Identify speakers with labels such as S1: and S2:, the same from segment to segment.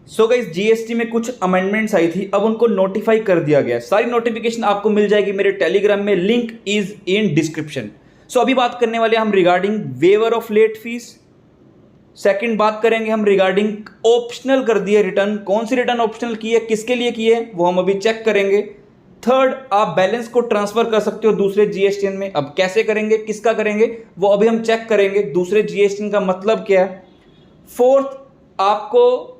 S1: So guys, GST में कुछ amendments आई थी, अब उनको नोटिफाई कर दिया गया। सारी नोटिफिकेशन आपको मिल जाएगी मेरे टेलीग्राम में, link is in description. So अभी बात करने वाले हम regarding waiver of late fees. Second बात करेंगे हम रिगार्डिंग ऑप्शनल कर दिए रिटर्न, कौन सी रिटर्न ऑप्शनल की है, किसके लिए की है, वो हम अभी चेक करेंगे। थर्ड, आप बैलेंस को ट्रांसफर कर सकते हो दूसरे जीएसटीएन में, अब कैसे करेंगे, किसका करेंगे, वो अभी हम चेक करेंगे। दूसरे जीएसटीएन का मतलब क्या है। फोर्थ, आपको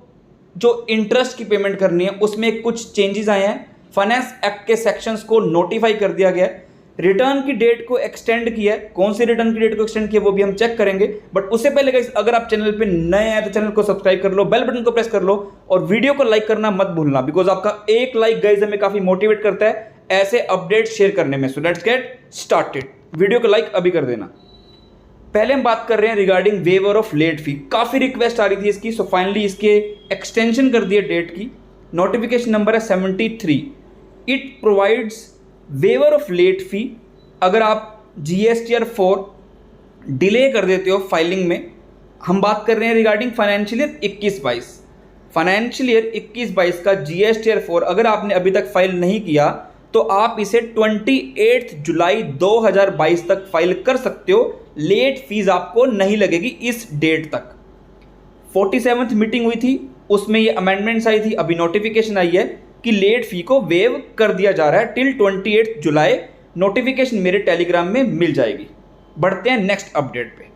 S1: जो इंटरेस्ट की पेमेंट करनी है उसमें कुछ चेंजेस आए हैं। फाइनेंस एक्ट के सेक्शंस को नोटिफाई कर दिया गया है। रिटर्न की डेट को एक्सटेंड किया है, कौन सी रिटर्न की डेट को एक्सटेंड किया वो भी हम चेक करेंगे। बट उससे पहले गाइस, अगर आप चैनल पे नए हैं तो चैनल को सब्सक्राइब कर लो, बेल बटन को प्रेस कर लो और वीडियो को लाइक करना मत भूलना, बिकॉज आपका एक लाइक गाइस हमें काफी मोटिवेट करता है ऐसे अपडेट शेयर करने में। So let's get started. Video को लाइक अभी कर देना। पहले हम बात कर रहे हैं regarding waiver of late fee. काफ़ी रिक्वेस्ट आ रही थी इसकी, सो फाइनली इसके एक्सटेंशन कर दिए डेट की। नोटिफिकेशन नंबर है 73। It provides waiver of late fee अगर आप जीएसटीआर 4 डिले कर देते हो फाइलिंग में। हम बात कर रहे हैं regarding financial year 21-22। Financial year 21-22 का जीएसटीआर 4 अगर आपने अभी तक फाइल नहीं किया तो आप इसे 28 जुलाई 2022 तक फाइल कर सकते हो। लेट फीस आपको नहीं लगेगी इस डेट तक। 47th मीटिंग हुई थी, उसमें ये अमेंडमेंट्स आई थी, अभी नोटिफिकेशन आई है कि लेट फी को वेव कर दिया जा रहा है टिल 28 जुलाई। नोटिफिकेशन मेरे टेलीग्राम में मिल जाएगी। बढ़ते हैं नेक्स्ट अपडेट पे।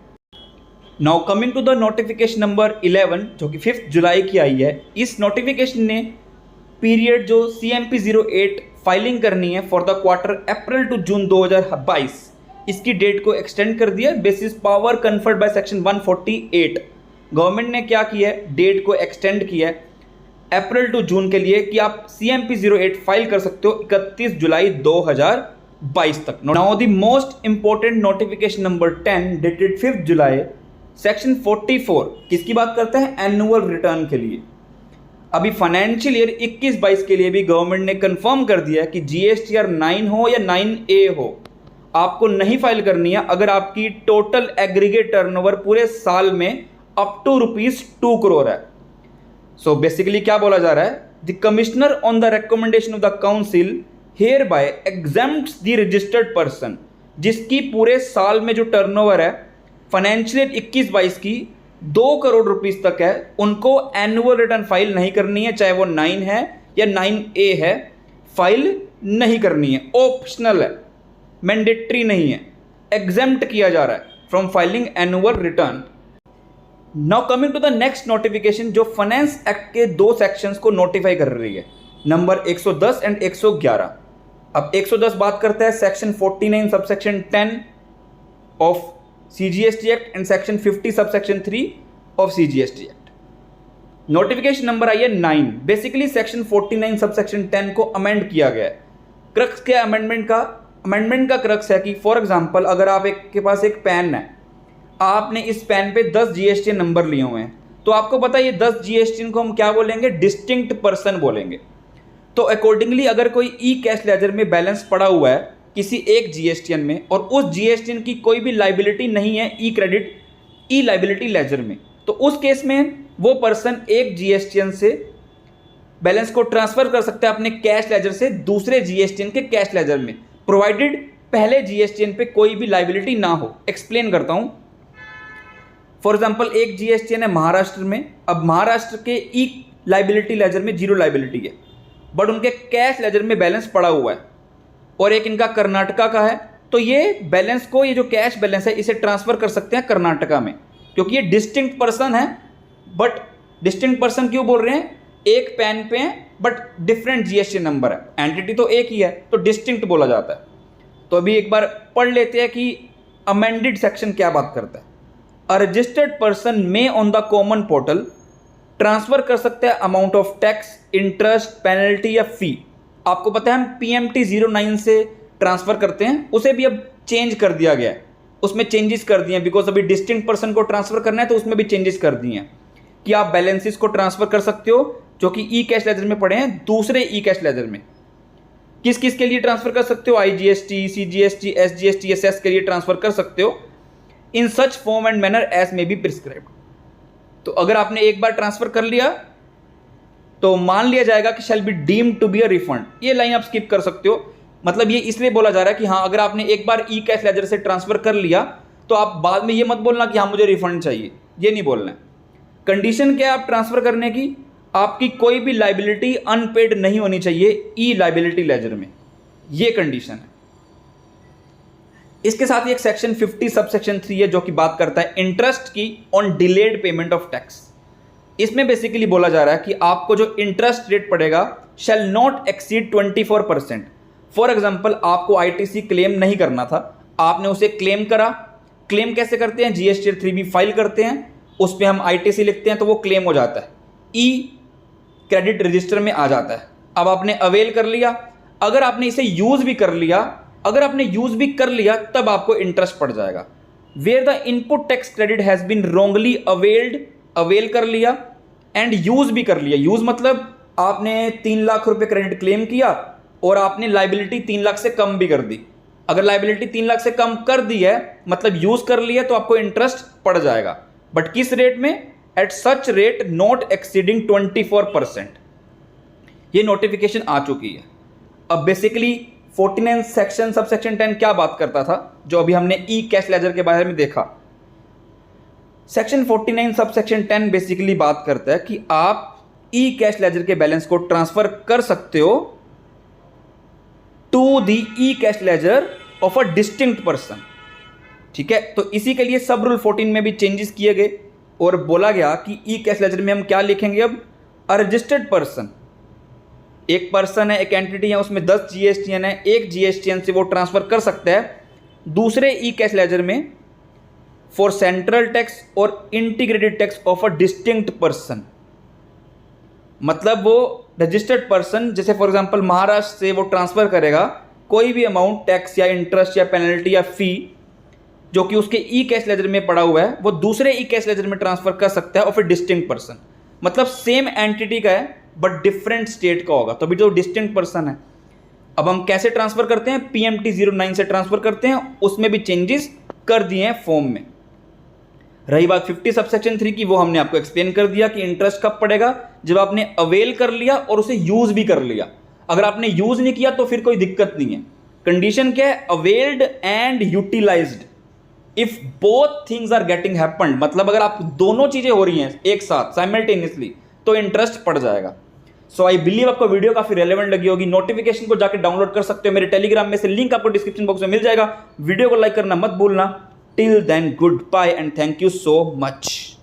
S1: Now coming to the notification number 11 जो कि 5 जुलाई की आई है। इस नोटिफिकेशन ने पीरियड जो CMP 08 फाइलिंग करनी है for the quarter April to June 2022, इसकी डेट को एक्सटेंड कर दिया basis power conferred by section 148। Government ने क्या किया है, डेट को एक्सटेंड किया है अप्रैल टू जून के लिए कि आप CMP 08 फाइल कर सकते हो 31 जुलाई 2022 तक। Now the most important notification number 10 dated 5 July, section 44 किसकी बात करते हैं, एनुअल रिटर्न के लिए। अभी फाइनेंशियल ईयर 21-22 के लिए भी गवर्नमेंट ने कंफर्म कर दिया कि जीएसटीआर 9 हो या 9A हो, आपको नहीं फाइल करनी है अगर आपकी टोटल एग्रीगेट टर्नओवर पूरे साल में अप टू ₹2 करोड़ है। सो बेसिकली क्या बोला जा रहा है, the commissioner on the recommendation of the council hereby exempts the registered person, जिसकी पूरे साल में जो टर्नओवर है फाइनेंशियल ईयर 21-22 की 2 करोड़ रुपीस तक है, उनको एनुअल रिटर्न फाइल नहीं करनी है, चाहे वो 9 है या 9A है, फाइल नहीं करनी है। ऑप्शनल है, मैंडेटरी नहीं है, एग्जेम्प्ट किया जा रहा है from filing annual return. Now coming to the next notification जो फाइनेंस एक्ट के 2 सेक्शंस को नोटिफाई कर रही है, नंबर 110 एंड 111। अब 110 बात करता है section 49 subsection 10 of CGST act and section 50 subsection 3 of CGST act. Notification number आई है 9। बेसिकली सेक्शन 49 सबसेक्शन 10 को अमेंड किया गया है। क्रक्स क्या अमेंडमेंट का क्रक्स है कि फॉर एग्जांपल अगर आप के पास एक पेन है, आपने इस पेन पे 10 GSTN नंबर लिए हुए हैं, तो आपको पता है ये 10 GSTN को हम क्या बोलेंगे, डिस्टिंक्ट पर्सन बोलेंगे। तो अकॉर्डिंगली अगर कोई ई कैश लेजर में बैलेंस पड़ा हुआ है किसी एक जीएसटीएन में और उस जीएसटीएन की कोई भी लाइबिलिटी नहीं है ई क्रेडिट ई लाइबिलिटी लेजर में, तो उस केस में वो पर्सन एक जीएसटीएन से बैलेंस को ट्रांसफर कर सकता है अपने कैश लेजर से दूसरे जीएसटीएन के कैश लेजर में, प्रोवाइडेड पहले जीएसटीएन पे कोई भी लाइबिलिटी ना हो। एक्सप्लेन करता हूं। फॉर एग्जांपल एक जीएसटीएन है महाराष्ट्र में, अब महाराष्ट्र के ई लाइबिलिटी लेजर में 0 लाइबिलिटी है, बट उनके कैश लेजर में बैलेंस पड़ा हुआ है, और एक इनका कर्नाटका का है, तो ये बैलेंस को, ये जो कैश बैलेंस है इसे ट्रांसफर कर सकते हैं कर्नाटका में, क्योंकि ये डिस्टिंक्ट पर्सन है। बट डिस्टिंक्ट पर्सन क्यों बोल रहे हैं, एक पैन पे है बट डिफरेंट जीएसटी नंबर है, एंटिटी तो एक ही है तो डिस्टिंक्ट बोला जाता है। तो अभी एक बार पढ़ लेते हैं कि अमेंडेड सेक्शन क्या बात करता है। अ रजिस्टर्ड पर्सन में on the common portal transfer कर सकते हैं amount of tax, interest, penalty या फी। आपको पता है हम PMT 09 से ट्रांसफर करते हैं, उसे भी अब चेंज कर दिया गया है, उसमें चेंजेस कर दिए हैं, बिकॉज अभी डिस्टिंक्ट पर्सन को ट्रांसफर करना है तो उसमें भी चेंजेस कर दिए हैं कि आप बैलेंसेस को ट्रांसफर कर सकते हो जो कि ई कैश लेजर में पड़े हैं दूसरे ई कैश लेजर में। किस किस के लिए ट्रांसफर कर सकते हो, IGST, CGST, SGST, SS के लिए ट्रांसफर कर सकते हो in such form and manner as may be prescribed. तो अगर आपने एक बार ट्रांसफर कर लिया तो मान लिया जाएगा कि shall be deemed to be a refund. ये लाइन आप स्किप कर सकते हो, मतलब ये इसलिए बोला जा रहा है कि हाँ अगर आपने एक बार ई कैश लेजर से ट्रांसफर कर लिया तो आप बाद में ये मत बोलना कि हाँ मुझे रिफंड चाहिए, ये नहीं बोलना है। कंडीशन क्या है आप ट्रांसफर करने की, आपकी कोई भी लाइबिलिटी अनपेड नहीं होनी चाहिए ई लाइबिलिटी लेजर में, ये कंडीशन है। इसके साथ ही एक सेक्शन 50 सबसेक्शन 3 है जो कि बात करता है इंटरेस्ट की on delayed payment of tax. इसमें बेसिकली बोला जा रहा है कि आपको जो इंटरेस्ट रेट पड़ेगा shall not exceed 24%। For example आपको आईटीसी क्लेम नहीं करना था, आपने उसे क्लेम करा। क्लेम कैसे करते हैं, जीएसटी 3B फाइल करते हैं, उस पर हम आईटीसी लिखते हैं तो वो क्लेम हो जाता है, ई क्रेडिट रजिस्टर में आ जाता है। अब आपने अवेल कर लिया, अगर आपने इसे यूज भी कर लिया, तब आपको इंटरेस्ट पड़ जाएगा। Where the input tax credit has been wrongly availed, avail कर लिया एंड यूज भी कर लिया। यूज मतलब आपने 3 लाख रुपए क्रेडिट क्लेम किया और आपने लाइबिलिटी 3 लाख से कम भी कर दी। अगर लाइबिलिटी 3 लाख से कम कर दी है मतलब यूज कर लिया तो आपको इंटरेस्ट पड़ जाएगा, बट किस रेट में, at such rate not exceeding 24%। ये नोटिफिकेशन आ चुकी है। अब बेसिकली 49 सेक्शन सबसेक्शन 10 क्या बात करता था जो अभी हमने ई कैश लेजर के बारे में देखा। सेक्शन 49 सबसेक्शन 10 बेसिकली बात करता है कि आप ई कैश लेजर के बैलेंस को ट्रांसफर कर सकते हो to the E cash ledger of a distinct person. ठीक है, तो इसी के लिए सब रूल 14 में भी चेंजेस किए गए और बोला गया कि ई कैश लेजर में हम क्या लिखेंगे अब, अ रजिस्टर्ड पर्सन, एक पर्सन है, एक एंटिटी है, उसमें 10 जीएसटीएन है, एक जीएसटीएन से वो ट्रांसफर कर सकता है दूसरे ई कैश लेजर में फॉर सेंट्रल टैक्स और integrated tax of a distinct person. मतलब वो रजिस्टर्ड पर्सन, जैसे फॉर एग्जांपल महाराष्ट्र से वो ट्रांसफर करेगा कोई भी अमाउंट टैक्स या इंटरेस्ट या पेनल्टी या फी जो कि उसके ई कैश लेजर में पड़ा हुआ है, वो दूसरे ई कैश लेजर में ट्रांसफर कर सकता है ऑफ ए डिस्टिंक्ट पर्सन। मतलब सेम एंटिटी का है बट डिफरेंट स्टेट का होगा, तो अभी जो डिस्टिंक्ट पर्सन है। अब हम कैसे ट्रांसफर करते हैं, PMT 09 से ट्रांसफर करते हैं, उसमें भी चेंजेस कर दिए हैं फॉर्म में। रही बात 50 सबसेक्शन 3 की, वो हमने आपको एक्सप्लेन कर दिया कि इंटरेस्ट कब पड़ेगा, जब आपने अवेल कर लिया और उसे यूज भी कर लिया। अगर आपने यूज नहीं किया तो फिर कोई दिक्कत नहीं है। कंडीशन क्या है, availed and utilised if both things are getting happened, मतलब अगर आप दोनों चीजें हो रही हैं एक साथ साइमल्टेनियसली तो इंटरेस्ट पड़ जाएगा। सो आई बिलीव आपको वीडियो काफी रेलेवेंट लगी होगी। नोटिफिकेशन को जाकर डाउनलोड कर सकते हो मेरे टेलीग्राम में से, लिंक आपको डिस्क्रिप्शन बॉक्स में मिल जाएगा। वीडियो को लाइक करना मत भूलना। Till then goodbye and thank you so much.